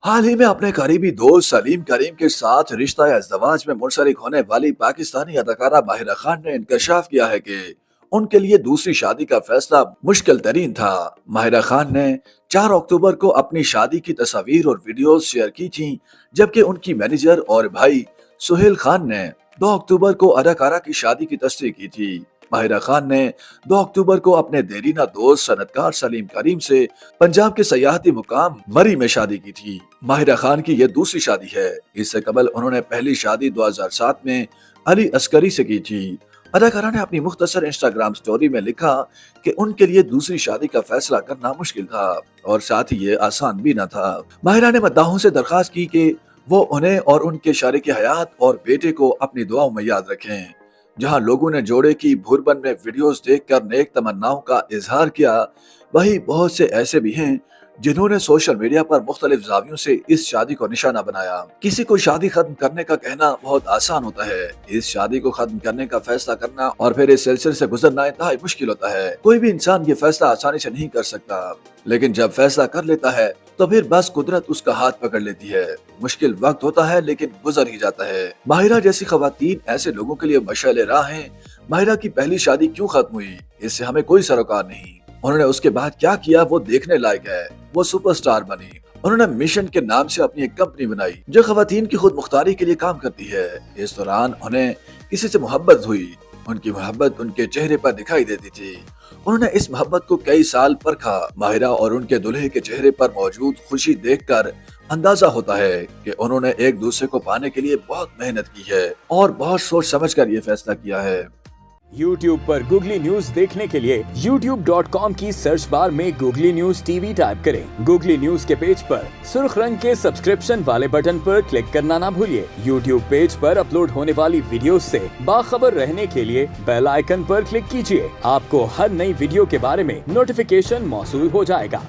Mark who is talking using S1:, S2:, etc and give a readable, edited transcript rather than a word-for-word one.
S1: हाल ही में अपने करीबी दोस्त सलीम करीम के साथ रिश्ता या इज़्दवाज में मुंसलिक होने वाली पाकिस्तानी अदाकारा माहिरा खान ने इंकशाफ किया है कि उनके लिए दूसरी शादी का फैसला मुश्किल तरीन था। माहिरा खान ने 4 अक्टूबर को अपनी शादी की तस्वीर और वीडियोस शेयर की थी, जबकि उनकी मैनेजर और भाई सुहेल खान ने 2 अक्टूबर को अदाकारा की शादी की तस्दीक की थी। माहिरा खान ने 2 अक्टूबर को अपने देरीना दोस्त सनतकार सलीम करीम से पंजाब के सयाहती मुकाम मरी में शादी की थी। माहिरा खान की यह दूसरी शादी है। इससे कबल उन्होंने पहली शादी 2007 में अली अस्करी से की थी। अदाकारा ने अपनी मुख्तसर इंस्टाग्राम स्टोरी में लिखा कि उनके लिए दूसरी शादी का फैसला करना मुश्किल था और साथ ही ये आसान भी न था। माहिरा ने मद्दाहों से दरख्वास्त की कि वो उन्हें और उनके शारीक हयात और बेटे को अपनी दुआओं में याद रखें। जहां लोगों ने जोड़े की भूरबन में वीडियोस देखकर नेक तमन्नाओं का इजहार किया, वहीं बहुत से ऐसे भी हैं जिन्होंने सोशल मीडिया पर मुख्तलिफ जावियों से इस शादी को निशाना बनाया। किसी को शादी खत्म करने का कहना बहुत आसान होता है, इस शादी को खत्म करने का फैसला करना और फिर इस सिलसिले से गुजरना इंतहाई मुश्किल होता है। कोई भी इंसान ये फैसला आसानी से नहीं कर सकता, लेकिन जब फैसला कर लेता है तो फिर बस कुदरत उसका हाथ पकड़ लेती है। मुश्किल वक्त होता है लेकिन गुजर ही जाता है। माहिरा जैसी खवातीन ऐसे लोगों के लिए मशाले राह हैं। माहिरा की पहली शादी क्यों खत्म हुई, इससे हमें कोई सरोकार नहीं। उन्होंने उसके बाद क्या किया वो देखने लायक है। वो सुपरस्टार बनी। उन्होंने मिशन के नाम से अपनी एक कंपनी बनाई जो खवातीन की खुद मुख्तारी के लिए काम करती है। इस दौरान उन्हें किसी से मोहब्बत हुई। उनकी मोहब्बत उनके चेहरे पर दिखाई देती थी। उन्होंने इस मोहब्बत को कई साल परखा। माहिरा और उनके दूल्हे के चेहरे पर मौजूद खुशी देखकर अंदाजा होता है कि उन्होंने एक दूसरे को पाने के लिए बहुत मेहनत की है और बहुत सोच समझकर ये फैसला किया है।
S2: YouTube पर गूगली न्यूज देखने के लिए youtube.com की सर्च बार में गूगली न्यूज टीवी टाइप करें। गूगली न्यूज के पेज पर सुर्ख रंग के सब्सक्रिप्शन वाले बटन पर क्लिक करना ना भूलिए। YouTube पेज पर अपलोड होने वाली वीडियोस से बाखबर रहने के लिए बेल आइकन पर क्लिक कीजिए। आपको हर नई वीडियो के बारे में नोटिफिकेशन मौसूल हो जाएगा।